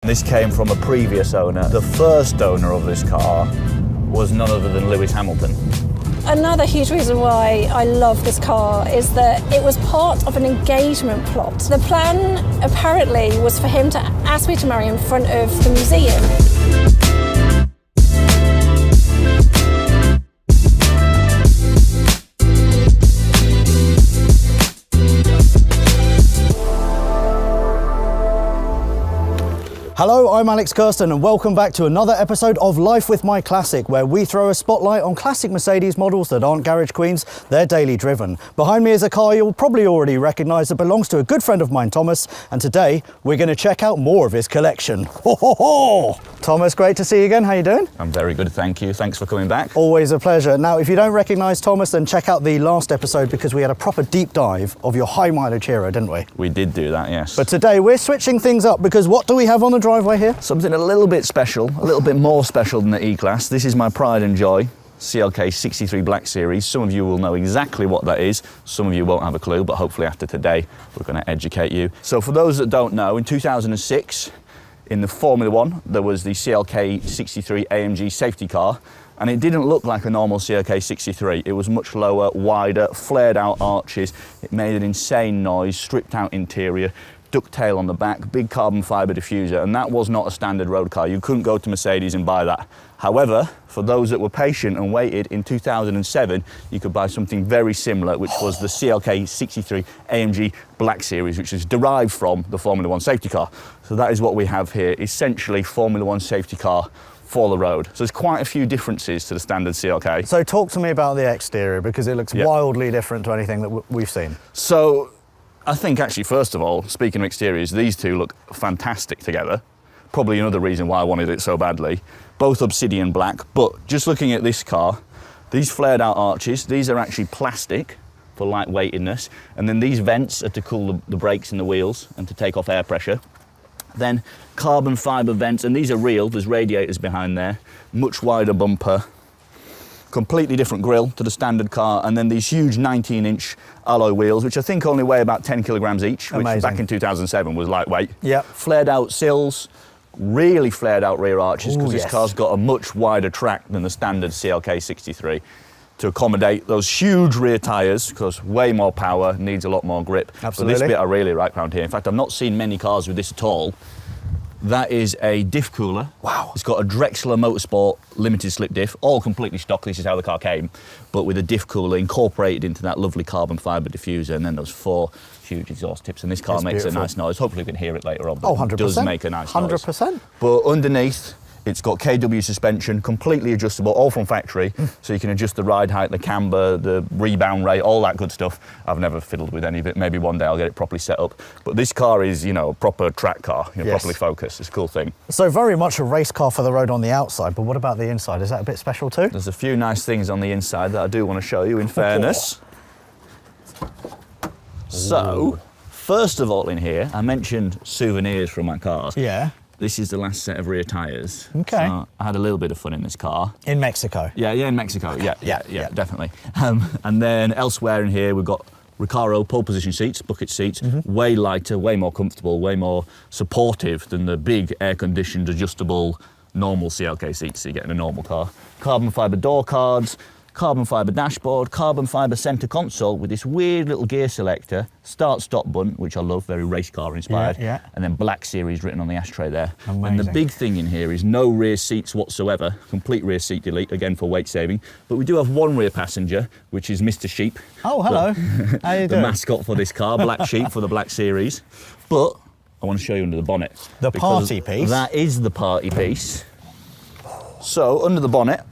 This came from a previous owner. The first owner of this car was none other than Lewis Hamilton. Another huge reason why I love this car is that it was part of an engagement plot. The plan apparently was for him to ask me to marry in front of the museum. Hello, I'm Alex Kirsten and welcome back to another episode of Life with My Classic, where we throw a spotlight on classic Mercedes models that aren't garage queens, they're daily driven. Behind me is a car you'll probably already recognise that belongs to a good friend of mine, Thomas, and today we're going to check out more of his collection. Ho, ho, ho! Thomas, great to see you again. How you doing? I'm very good, thank you. Thanks for coming back. Always a pleasure. Now, if you don't recognise Thomas, then check out the last episode because we had a proper deep dive of your high mileage hero, didn't we? We did do that, yes. But today we're switching things up because what do we have on the driveway here? Something a little bit special, a little bit more special than the E-Class. This is my pride and joy, CLK 63 Black Series. Some of you will know exactly what that is. Some of you won't have a clue, but hopefully after today, we're going to educate you. So for those that don't know, in 2006, in the Formula One, there was the CLK 63 AMG safety car, and it didn't look like a normal CLK 63. It was much lower, wider, flared out arches. It made an insane noise, stripped out interior, ducktail on the back, big carbon fibre diffuser, and that was not a standard road car. You couldn't go to Mercedes and buy that. However, for those that were patient and waited, in 2007, you could buy something very similar, which was the CLK 63 AMG Black Series, which is derived from the Formula One safety car. So that is what we have here, essentially Formula One safety car for the road. So there's quite a few differences to the standard CLK. So talk to me about the exterior, because it looks wildly different to anything that we've seen. So I think actually, first of all, speaking of exteriors, these two look fantastic together. Probably another reason why I wanted it so badly. Both obsidian black, but just looking at this car, these flared out arches, these are actually plastic for lightweightedness, and then these vents are to cool the brakes and the wheels and to take off air pressure. Then carbon fibre vents, and these are real, there's radiators behind there, much wider bumper, completely different grille to the standard car, and then these huge 19-inch alloy wheels, which I think only weigh about 10 kilograms each, which back in 2007 was lightweight. Yep. Flared out sills, really flared out rear arches, because this car's got a much wider track than the standard CLK 63 to accommodate those huge rear tyres, because way more power, needs a lot more grip. Absolutely. So this bit I really like around here. In fact, I've not seen many cars with this at all. That is a diff cooler. Wow. It's got a Drexler Motorsport limited slip diff, all completely stock. This is how the car came, but with a diff cooler incorporated into that lovely carbon fibre diffuser, and then those four huge exhaust tips. And this car makes a nice noise. Hopefully we can hear it later on. Oh, 100%. It does make a nice noise. 100%. But underneath, it's got KW suspension, completely adjustable, all from factory, so you can adjust the ride height, the camber, the rebound rate, all that good stuff. I've never fiddled with any of it. Maybe one day I'll get it properly set up. But this car is, you know, a proper track car, properly focused. It's a cool thing. So very much a race car for the road on the outside, but what about the inside? Is that a bit special too? There's a few nice things on the inside that I do want to show you, in fairness. So, first of all in here, I mentioned souvenirs from my cars. Yeah. This is the last set of rear tyres. Okay. So I had a little bit of fun in this car. In Mexico? Yeah, in Mexico. Yeah, definitely. And then elsewhere in here, we've got Recaro pole position seats, bucket seats, way lighter, way more comfortable, way more supportive than the big air-conditioned, adjustable, normal CLK seats you get in a normal car. Carbon fibre door cards, carbon fibre dashboard, carbon fibre centre console with this weird little gear selector, start-stop button, which I love, very race car inspired, and then Black Series written on the ashtray there. Amazing. And the big thing in here is no rear seats whatsoever, complete rear seat delete, again for weight saving, but we do have one rear passenger, which is Mr. Sheep. Oh, hello. How you doing? The mascot for this car, Black Sheep for the Black Series. But I want to show you under the bonnet. The party piece? That is the party piece. So, under the bonnet,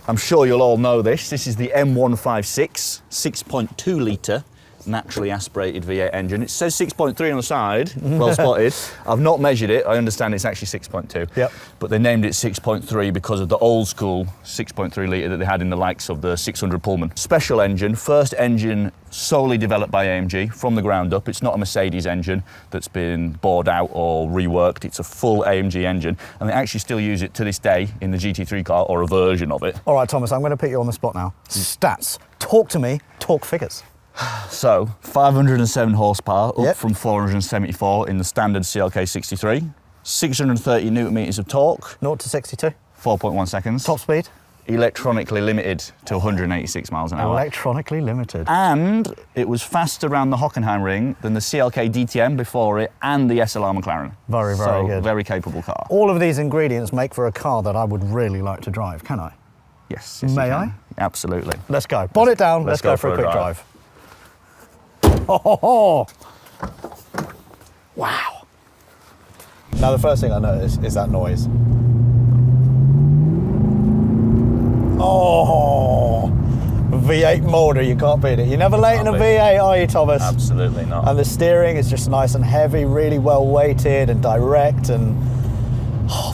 I'm sure you'll all know this. This is the M156 6.2 litre naturally aspirated V8 engine. It says 6.3 on the side, well spotted. I've not measured it. I understand it's actually 6.2. Yep. But they named it 6.3 because of the old school 6.3 litre that they had in the likes of the 600 Pullman. Special engine, first engine solely developed by AMG from the ground up. It's not a Mercedes engine that's been bored out or reworked. It's a full AMG engine, and they actually still use it to this day in the GT3 car, or a version of it. All right, Thomas, I'm going to put you on the spot now. Stats. Talk to me, talk figures. So, 507 horsepower, up from 474 in the standard CLK 63. 630 newton meters of torque, 0 to 62. 4.1 seconds. Top speed. Electronically limited to 186 miles an hour. Electronically limited. And it was faster around the Hockenheim ring than the CLK DTM before it and the SLR McLaren. Very, very good. Very capable car. All of these ingredients make for a car that I would really like to drive, can I? Yes. May I? Absolutely. Let's go. Bonnet down, let's go for a quick drive. Oh, wow. Now the first thing I notice is that noise. Oh, V8 motor, you can't beat it. You're never late in a V8, are you, Thomas? Absolutely not. And the steering is just nice and heavy, really well weighted and direct, and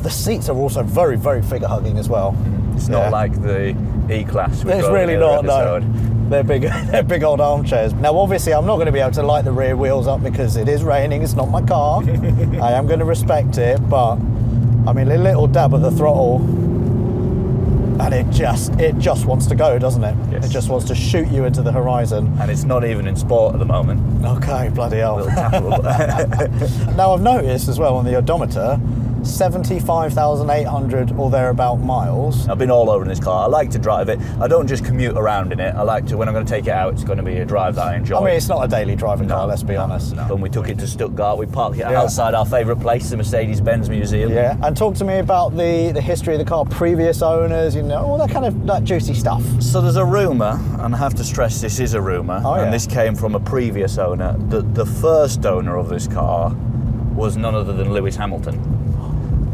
the seats are also very, very figure hugging as well. It's not like the E-Class. It's really not, no. They're big old armchairs. Now, obviously, I'm not going to be able to light the rear wheels up because it is raining. It's not my car. I am going to respect it, but I mean, a little dab of the throttle, and it just wants to go, doesn't it? Yes. It just wants to shoot you into the horizon. And it's not even in sport at the moment. Okay, bloody hell. Little tappable. Now, I've noticed as well on the odometer, 75,800 or thereabout miles. I've been all over in this car. I like to drive it. I don't just commute around in it. I like to, when I'm going to take it out, it's going to be a drive that I enjoy. I mean, it's not a daily driving car, let's be honest. No. When we took it to Stuttgart, we parked it outside our favourite place, the Mercedes-Benz Museum. Yeah, and talk to me about the history of the car, previous owners, you know, all that kind of that juicy stuff. So there's a rumour, and I have to stress this is a rumour, and this came from a previous owner, that the first owner of this car was none other than Lewis Hamilton.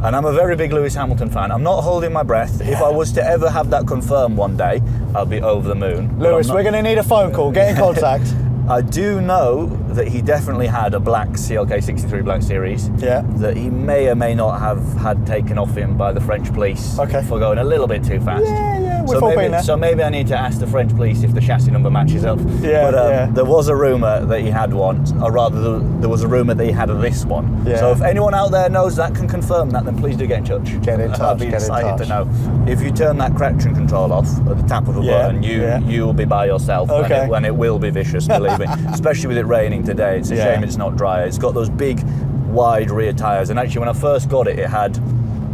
And I'm a very big Lewis Hamilton fan. I'm not holding my breath. Yeah. If I was to ever have that confirmed one day, I'll be over the moon. Lewis, we're going to need a phone call. Get in contact. I do know that he definitely had a black CLK 63 Black Series. Yeah. That he may or may not have had taken off him by the French police for going a little bit too fast. Yeah, we've all been there. So maybe I need to ask the French police if the chassis number matches up. There was a rumour that he had one, or rather there was a rumour that he had this one. Yeah. So if anyone out there knows that, can confirm that, then please do get in touch. Get in touch. I'd be excited to know. If you turn that traction control off at the tap of a button, you will be by yourself, and it will be vicious, believe me. Especially with it raining today, it's a shame it's not dry. It's got those big, wide rear tyres, and actually when I first got it, it had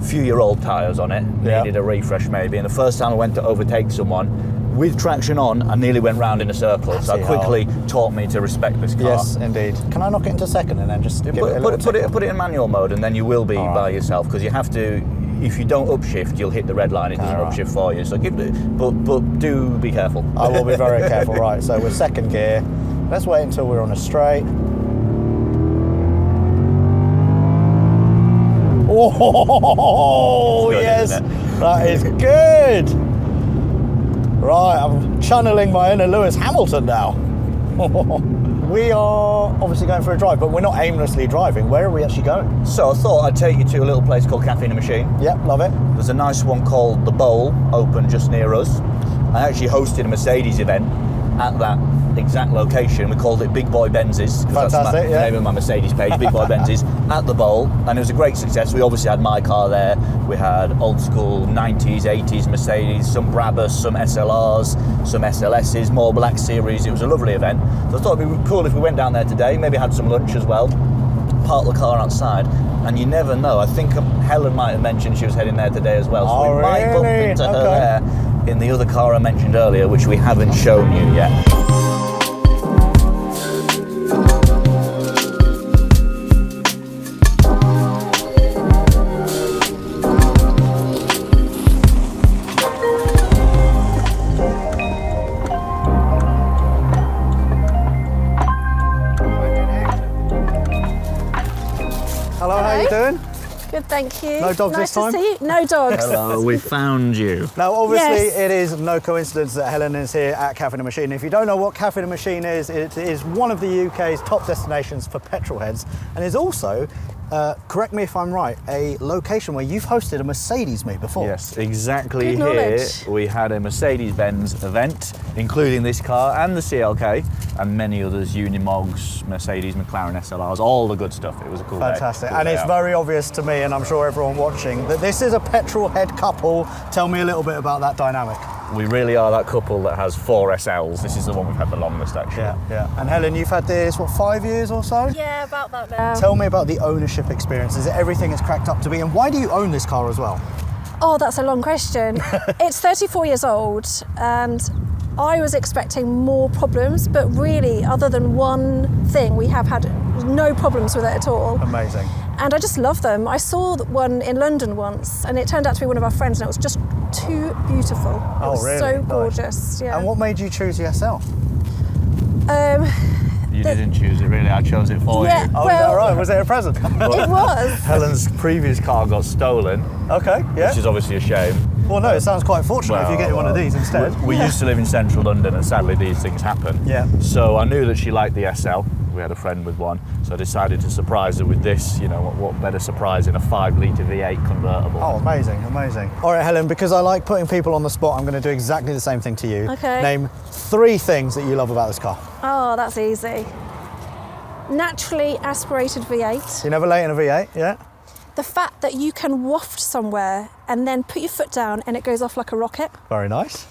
few-year-old tyres on it. Needed a refresh maybe, and the first time I went to overtake someone with traction on, I nearly went round in a circle. So it quickly taught me to respect this car. Yes, indeed. Can I knock it into second and then just give it a little put it in manual mode, and then you will be by yourself, because you have to. If you don't upshift, you'll hit the red line. It doesn't upshift for you. So but do be careful. I will be very careful. Right. So we're second gear. Let's wait until we're on a straight. Oh, yes, that is good. Right, I'm channeling my inner Lewis Hamilton now. We are obviously going for a drive, but we're not aimlessly driving. Where are we actually going? So I thought I'd take you to a little place called Cafe in a Machine. Yep, love it. There's a nice one called The Bowl, open just near us. I actually hosted a Mercedes event at that exact location. We called it Big Boy Benz's. Fantastic, that's the name of my Mercedes page, Big Boy Benz's, at the Bowl, and it was a great success. We obviously had my car there. We had old school 90s, 80s Mercedes, some Brabus, some SLRs, some SLSs, more Black Series. It was a lovely event. So I thought it'd be cool if we went down there today, maybe had some lunch as well, park the car outside, and you never know. I think Helen might have mentioned she was heading there today as well, so we might bump into her there in the other car I mentioned earlier, which we haven't shown you yet. Hello, how are you doing? Good, thank you. No dogs nice this time? to see you. No dogs. Hello, we found you. Now, obviously, Yes. it is no coincidence that Helen is here at Cafe in a Machine. If you don't know what Cafe in a Machine is, it is one of the UK's top destinations for petrol heads, and is also, correct me if I'm right, a location where you've hosted a Mercedes meet before. Yes, exactly. Good here knowledge. we had a Mercedes-Benz event, including this car and the CLK, and many others, Unimogs, Mercedes, McLaren SLRs, all the good stuff. It was a cool day. Fantastic. Cool And day it's out. very obvious to me, and I'm sure everyone watching, that this is a petrol head couple. Tell me a little bit about that dynamic. We really are that couple that has 4 SLs. This is the one we've had the longest, actually. Yeah. And Helen, you've had this, what, 5 years or so? Yeah, about that now. Tell me about the ownership experience. Is it everything it's cracked up to be? And why do you own this car as well? Oh, that's a long question. It's 34 years old and I was expecting more problems, but really, other than one thing, we have had no problems with it at all. Amazing. And I just love them. I saw one in London once and it turned out to be one of our friends and it was just too beautiful. It was really? so Nice. gorgeous. Yeah. And what made you choose the SL? You didn't choose it, really. I chose it for Yeah. you. Oh, Well- is that right? Was it a present? It was. Helen's previous car got stolen, Okay, yeah. which is obviously a shame. Well, no, it sounds quite fortunate if you're getting one of these instead. We used to live in central London and sadly these things happen. Yeah. So I knew that she liked the SL. We had a friend with one, so I decided to surprise her with this. You know, what better surprise in a 5-litre V8 convertible? Oh, amazing, amazing. All right, Helen, because I like putting people on the spot, I'm going to do exactly the same thing to you. Okay. Name 3 things that you love about this car. Oh, that's easy. Naturally aspirated V8. You're never late in a V8, yeah? The fact that you can waft somewhere and then put your foot down and it goes off like a rocket. Very nice.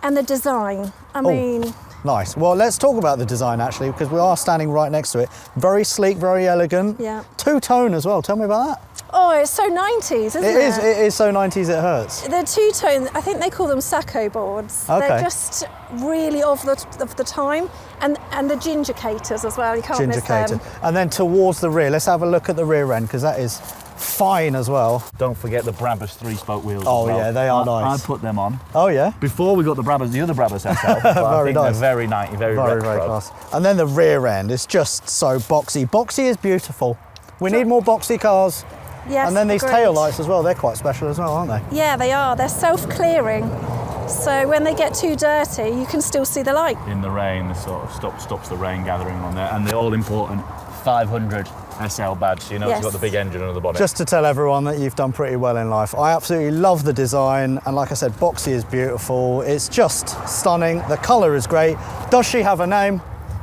And the design. I mean, Nice. Well, let's talk about the design actually, because we are standing right next to it. Very sleek, very elegant. Yeah. Two-tone as well. Tell me about that. oh, it's so 90s, isn't it? It is so 90s it hurts. The two-tone, I think they call them Sacco boards. Okay. They're just really of the time. And the gingicators as well, you can't miss them. And then towards the rear, let's have a look at the rear end, because that is fine as well. Don't forget the Brabus 3-spoke wheels. Oh, as well. yeah, they are nice. I put them on. Oh yeah? Before we got the other Brabus SL, but I Very think nice. they're very 90, very retro. Very class. And then the rear end is just so boxy. Boxy is beautiful. We need more boxy cars. Yes, And then these agreed. tail lights as well, they're quite special as well, aren't they? Yeah, they are. They're self-clearing. So when they get too dirty, you can still see the light. In the rain, this sort of stops the rain gathering on there. And the all-important 500 SL badge, so you know Yes. it's got the big engine under the bonnet. Just to tell everyone that you've done pretty well in life. I absolutely love the design, and like I said, boxy is beautiful. It's just stunning. The colour is great. Does she have a name?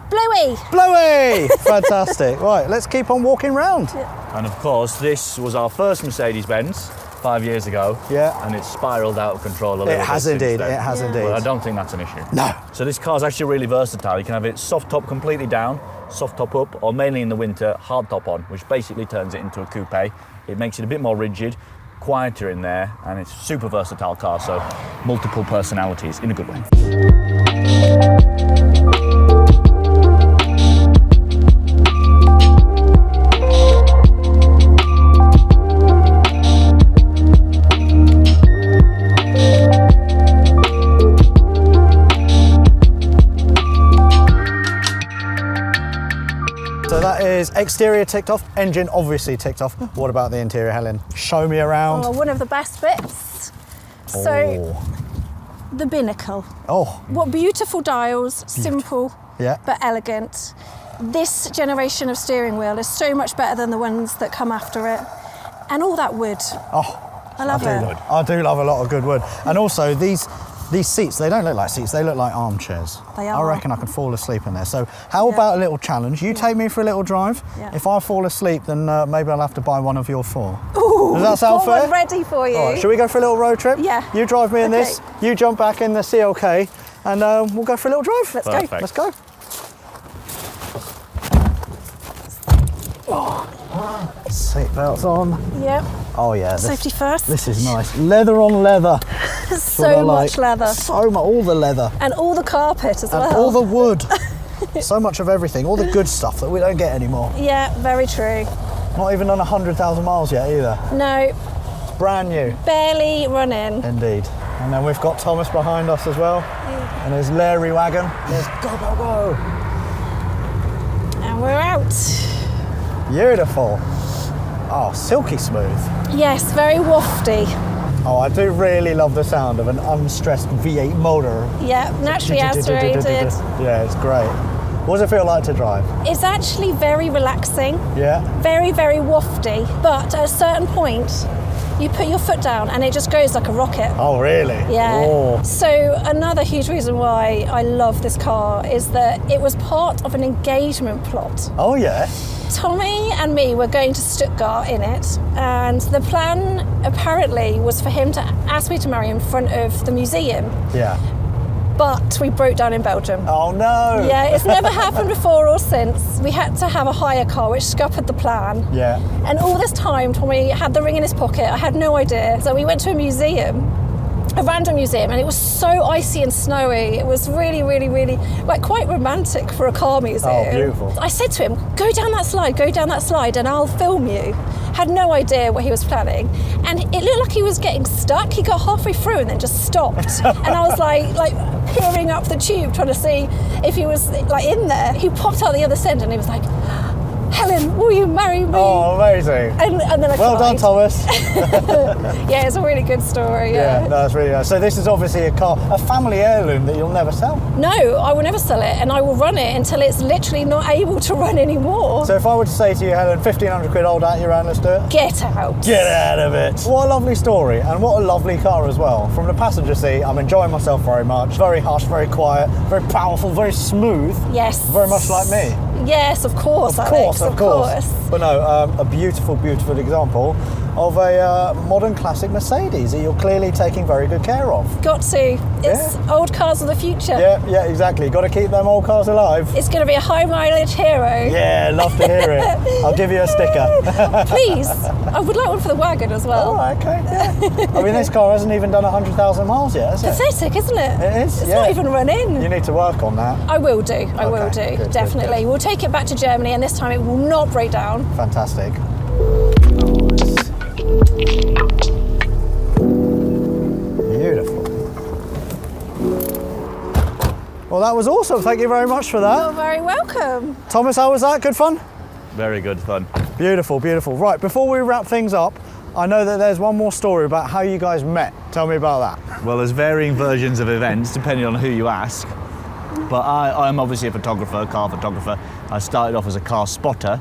Bluey! Bluey! Fantastic. Right, let's keep on walking round. And of course, this was our first Mercedes-Benz 5 years ago. Yeah. And it's spiralled out of control a little bit. It has since indeed, then. it has Yeah. indeed. But I don't think that's an issue. No. So this car's actually really versatile. You can have it soft top completely down, soft top up, or mainly in the winter, hard top on, which basically turns it into a coupe. It makes it a bit more rigid, quieter in there, and it's a super versatile car, so multiple personalities in a good way. So that is exterior ticked off, engine obviously ticked off. What about the interior, Helen? Show me around. Oh, one of the best bits. So, the binnacle. Oh, What beautiful dials, simple yeah. but elegant. This generation of steering wheel is so much better than the ones that come after it. And all that wood. Oh, I love it. I do love a lot of good wood. And also these seats, they don't look like seats, they look like armchairs. They I are. reckon I could fall asleep in there. So how about a little challenge? You take me for a little drive. Yeah. If I fall asleep, then maybe I'll have to buy one of your 4. Ooh, Does that sound got fair? one ready for you. All right, shall we go for a little road trip? Yeah. You drive me in Okay. this, you jump back in the CLK, and we'll go for a little drive. Let's Perfect. go. Let's go. Seatbelts on. Yep. Oh yeah. Safety first. This is nice. Leather on leather. What I So much like. leather. So much, all the leather. And all the carpet as And well. all the wood. So much of everything, all the good stuff that we don't get anymore. Yeah, very true. Not even on 100,000 miles yet either. No, Brand new, barely running. indeed. And then we've got Thomas behind us as well. And his Larry wagon. There's go, go, go. And we're out. Beautiful. Oh, silky smooth. Yes, very wafty. Oh, I do really love the sound of an unstressed V8 motor. Yeah, naturally aspirated. Yeah, it's great. What does it feel like to drive? It's actually very relaxing, Yeah? very, very wafty. But at a certain point, you put your foot down and it just goes like a rocket. Oh, really? Yeah. Oh. So another huge reason why I love this car is that it was part of an engagement plot. Oh, yeah? Tommy and me were going to Stuttgart in it, and the plan apparently was for him to ask me to marry in front of the museum. Yeah. But we broke down in Belgium. Oh no! Yeah, it's never happened before or since. We had to have a hire car, which scuppered the plan. Yeah. And all this time, Tommy had the ring in his pocket. I had no idea. So we went to a museum, a random museum, and it was so icy and snowy. It was really, really, really, like, quite romantic for a car museum. Oh, beautiful. I said to him, go down that slide, and I'll film you. Had no idea what he was planning. And it looked like he was getting stuck. He got halfway through and then just stopped. And I was like peering up the tube, trying to see if he was like in there. He popped out the other end and he was like, Helen, will you marry me? Oh, amazing. And then I Well done, cried. Thomas. Yeah, it's a really good story. Yeah, Yeah. no, that's really nice. So this is obviously a family heirloom that you'll never sell. No, I will never sell it, and I will run it until it's literally not able to run anymore. So if I were to say to you, Helen, 1,500 quid, hold out your hand, let's do it. Get out. Get out of it. What a lovely story, and what a lovely car as well. From the passenger seat, I'm enjoying myself very much. Very hush, very quiet, very powerful, very smooth. Yes. Very much like me. Yes, of course, Alex, Of course. But no, a beautiful, beautiful example of a modern classic Mercedes that you're clearly taking very good care of. Got to. It's old cars of the future. Yeah, exactly. Got to keep them old cars alive. It's going to be a high mileage hero. Yeah, love to hear it. I'll give you a sticker. Please. I would like one for the wagon as well. All right, okay. Yeah. I mean, this car hasn't even done 100,000 miles yet, has it? Pathetic, isn't it? It is, It's yeah. not even run in. You need to work on that. I will do. I will Okay, do. good, Definitely. good. We'll take it back to Germany, and this time it will not break down. Fantastic. Beautiful. Well, that was awesome. Thank you very much for that. You're very welcome. Thomas, how was that? Good fun? Very good fun. Beautiful, beautiful. Right, before we wrap things up, I know that there's one more story about how you guys met. Tell me about that. Well, there's varying versions of events depending on who you ask. But I'm obviously a photographer, car photographer. I started off as a car spotter,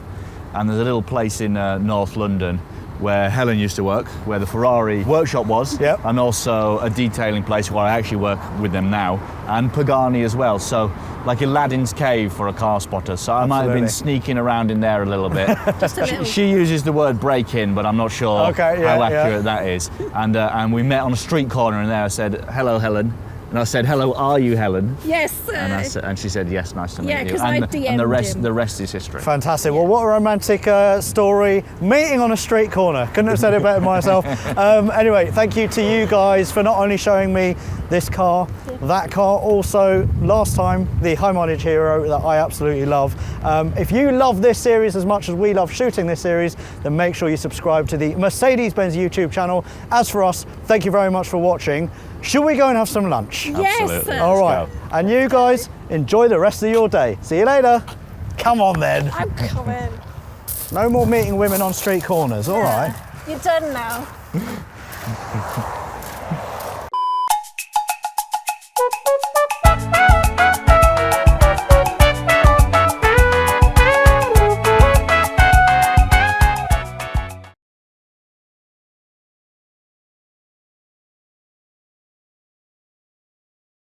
and there's a little place in North London where Helen used to work, where the Ferrari workshop was, Yep. and also a detailing place where I actually work with them now, and Pagani as well. So like Aladdin's cave for a car spotter. So I might have been Absolutely. sneaking around in there a little bit. Just a little. She uses the word break-in, but I'm not sure Okay, yeah, how yeah. accurate that is. And we met on a street corner in there. I said, hello, Helen. And I said, hello, are you Helen? Yes. And she said, yes, nice to meet Yeah, you. 'cause I And DM'd him. the rest is history. Fantastic. Well, what a romantic story. Meeting on a street corner. Couldn't have said it better myself. Anyway, thank you to you guys for not only showing me this car, that car, also last time, the high mileage hero that I absolutely love. If you love this series as much as we love shooting this series, then make sure you subscribe to the Mercedes-Benz YouTube channel. As for us, thank you very much for watching. Should we go and have some lunch? Yes. Absolutely. All right. go. And you guys, enjoy the rest of your day. See you later. Come on then. I'm coming. No more meeting women on street corners. All right. You're done now.